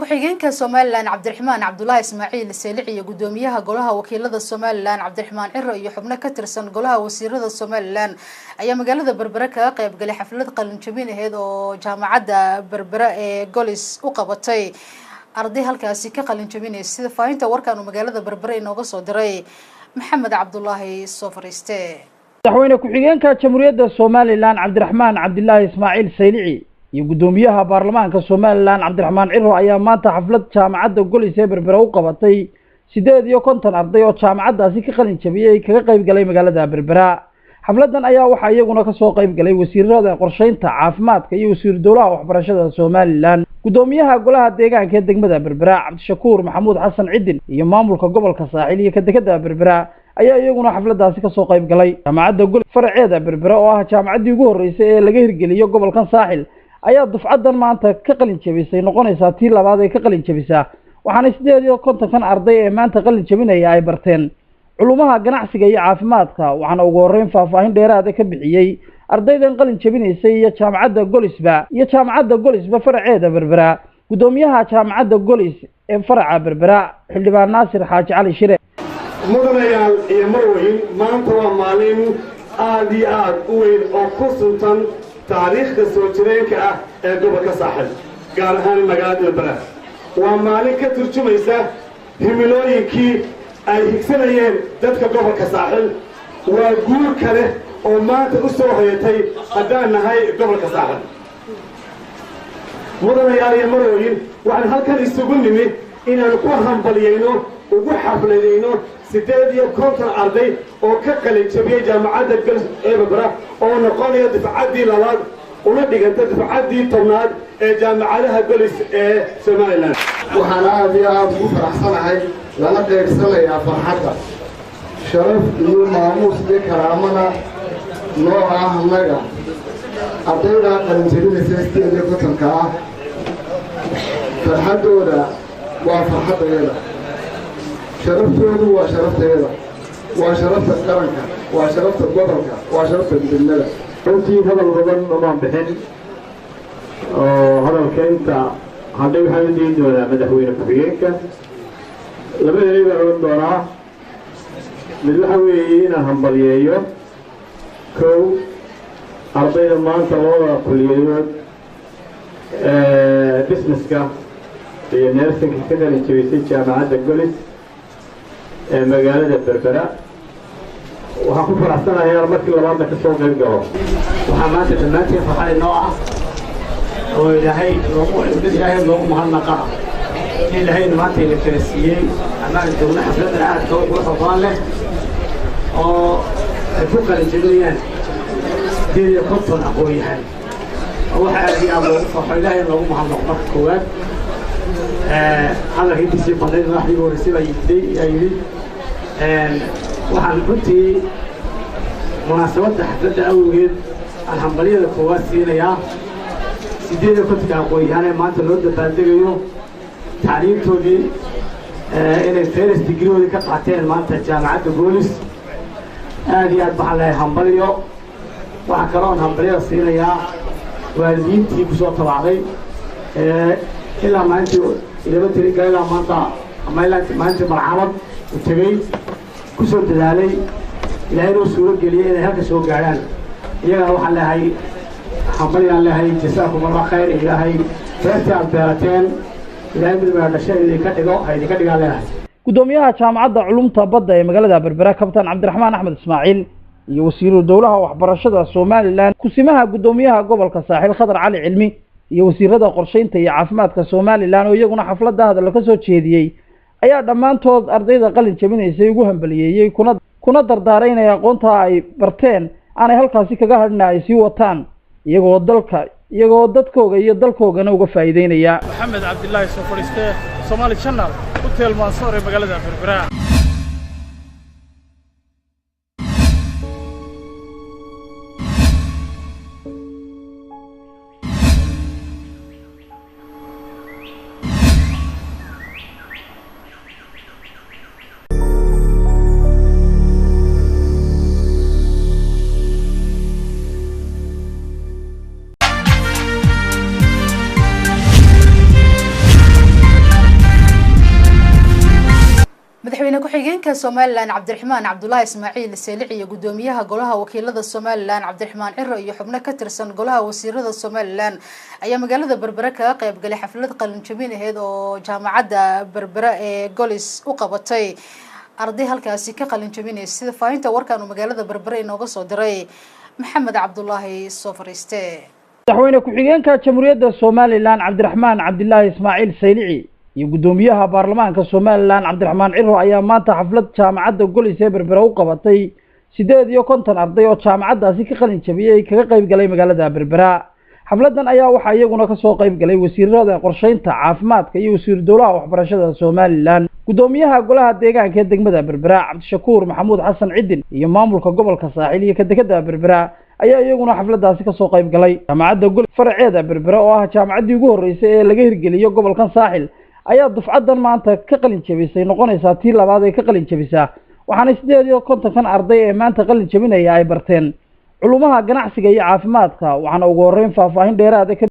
ku-xigeenka Somaliland Cabdiraxmaan Cabdullaahi Ismaaciil Seelici iyo gudoomiyaha golaha wakiilada Somaliland Cabdiraxmaan Ciro iyo xubno ka tirsan golaha wasiirada Somaliland ayaa magaalada Berbera ka qayb galay xaflad qalin jabin aheed oo jaamacadda Berbera ee Golis u qabatay arday halkaasi ka qalin jabinaysa sida faahinta warkan magaalada Berbera inooga soo diray Maxamed Cabdullaahi Sofariste madaxweyne ku-xigeenka Jamhuuriyadda Somaliland Cabdiraxmaan Cabdullaahi Ismaaciil Seelici iyo gudoomiyaha baarlamaanka Somaliland Cabdiraxmaan Ciro ayaa maanta xaflad jaamacadda Golis ee Berbera u qabatay 58 arday oo jaamacaddaasi ka qalin jabiyay kaga qayb galay magaalada Berbera. xafladan ayaa waxa iyaguna ka soo qayb galay wasiirada qorsheynta caafimaadka iyo wasiir dowlaha waxbarashada Somaliland. gudoomiyaha golaha deegaanka ee degmada Berbera Cabdishakuur Maxamuud Xasan Cidin iyo maamulka gobolka Saaxil iyo dekedda Berbera ayaa iyaguna xafladaasi ka soo qayb galay. jaamacadda Golis faraceeda Berbera oo ah jaamacaddii ugu horeysay ee laga hirgeliyo gobolka Saaxil ayaa dufcadan maanta ka qalin jabisay noqonaysa tii labaad ee ka qalin jabisa waxaana 58 arday ee maanta qalin jabinaya ay barteen culumaha ganacsiga iyo caafimaadka waxaana ugu horeyn faahfaahin dheeraad ah ka bixiyay ardaydan qalin jabinaysay iyo jaamacadda Golisba faraceeda Berbera gudoomiyaha jaamacadda Golis ee faraca Berbera xildhibaan Naasir Xaaji Cali Shire mudanayaal iyo marweyn maanta waa maalin aad iyo aad u weyn oo ku suntan taariikhda soo jireenka ah ee gobolka Saaxil gaar ahaan magaalada Berbera waa maalin ka turjumaysa himilooyinkii ay higsanayeen dadka gobolka Saaxil waa guur kale oo maanta u soo hoyatay haddaan nahay gobolka Saaxil mudanayaal iyo marweyn waxaan halkan isugu nimid inaan ku hambaliyeyno ugu xafladeyno 58 arday oo ka qalin jabiyay jaamacadda Golis ee Berbera oo noqonaya dufcaddii labaad una dhiganta dufcaddii tobnaad ee jaamacadaha Golis ee Somaliland. waxaan aad iyo aad ugu faraxsanahay lana qeybsanayaa farxadda sharaf iyo maamuus iyo karaamada noo ah annaga ardayda qalin jabinaysa 58 ah farxaddooda waa farxaddeeda sharaftoodu waa sharafteeda waa sharafta qaranka waa sharafta gobolka waa sharafta degmada runtii hadal badan omaan bixin oo hadalkeenta hadday waxaan u diin doonaa madaxweyne ku-xigeenka laba eray baan oran doonaa mid waxa weeye inaan hambalyeeyo kow ardayda maanta labada kulliyadood businesska iyo neersinka ka qalin jabisay jaamacadda Golis ee magaalada Berbera waxaan ku faraxsanahay inaan markii labaadna ka soo qayb galo waxaa maanta dhammaantiin farxad inoo ah oo ilaahay loogu mahadnaqa in ilaahayna maanta ina kala siiyey amaan joogna xafladan aadka u qurux badan leh oo ay ku qalin jabinayaan 58 aqoon-yahan waxa aad iyo aad loogu farxo ilaahay loogu mahadnaqo marka koowaad hadalka intiisii badnayd madaxdii horeysay baa yidhi waxaan runtii munaasabadda xafladda awgeed aan hambalyada koowaad siinayaa 58 aqoon-yahan ee maanta loo dabaaldegayo tacliintoodii inay first degree ka qaateen maanta jaamacadda Golis aad iyo aad baxan lahay hambalyo waxaa kaloon hambalyada siinayaa waalidiintii ku soo tabacday ilaa maalintii ilaa tiriga ilaa maanta maalintii marxalad u tagay ku soo dadaalay ilaahay inuu suuro geliyay inay halka soo gaaraan iyaga waxaan leeyahay hambalyaan leeyahay jasaakumullah khayr ilaahay beertii aad beerateen ilaahay midba dhashay idinka dhigaa leeyahay gudoomiyaha jaamacadda culumta badda ee magaalada Berbera kabtan Cabdiraxmaan Axmed Ismaaciil iyo wasiirada dowlaha waxbarashada Somaliland kusimaha gudoomiyaha gobolka Saaxil Khadar Cali Cilmi iyo wasiirada qorsheynta iyo caafimaadka Somaliland oo iyaguna xafladda hadal ka soo jeediyay ayaa dhamaantood ardayda qalin jabinaysay ugu hambalyeeyay kuna dardaareynaya aqoonta ay barteen aanay halkaasi kaga hadhnaa ay sii wataan iyagoo dadkooga iyo dalkoogana uga faa'iideynaya. Maxamed Cabdullaahi Sofariste Somali Channel Hotel Mansour ee magaalada Berbera. ku-xigeenka Somaliland Cabdiraxmaan Cabdullaahi Ismaaciil Saylici iyo gudoomiyaha golaha wakiilada Somaliland Cabdiraxmaan Ciro iyo xubno ka tirsan golaha wasiirada Somaliland ayaa magaalada Berbera ka qayb galay xaflad qalin jabin aheed oo jaamacadda Berbera ee Golis u qabatay arday halkaasi ka qalin jabinay sida faahinta warkan oo magaalada Berbera inooga soo diray Maxamed Cabdullaahi Sofariste. madaxweyne ku-xigeenka Jamhuuriyadda Somaliland Cabdiraxmaan Cabdullaahi Ismaaciil Saylici iyo gudoomiyaha baarlamaanka Somaliland Cabdiraxmaan Ciro ayaa maanta xaflad jaamacadda Golis ee Berbera u qabatay 58 arday oo jaamacaddaasi ka qalin jabiyay kaga qayb galay magaalada Berbera. xafladan ayaa waxa iyaguna ka soo qayb galay wasiirada qorsheynta caafimaadka iyo wasiir dowlaha waxbarashada Somaliland. gudoomiyaha golaha deegaanka ee degmada Berbera Cabdishakuur Maxamuud Xasan Cidin iyo maamulka gobolka Saaxil iyo dekedda Berbera ayaa iyaguna xafladaasi ka soo qayb galay. jaamacadda Golis faraceeda Berbera oo ah jaamacaddii ugu horeysay ee laga hirgeliyo gobolka Saaxil ayaa dufcadan maanta ka qalin jabisay noqonaysa tii labaad ee ka qalin jabisa waxaana 58 arday ee maanta qalin jabinaya ay barteen culumaha ganacsiga iyo caafimaadka waxaana ugu horeyn faahfaahin dheeraad ah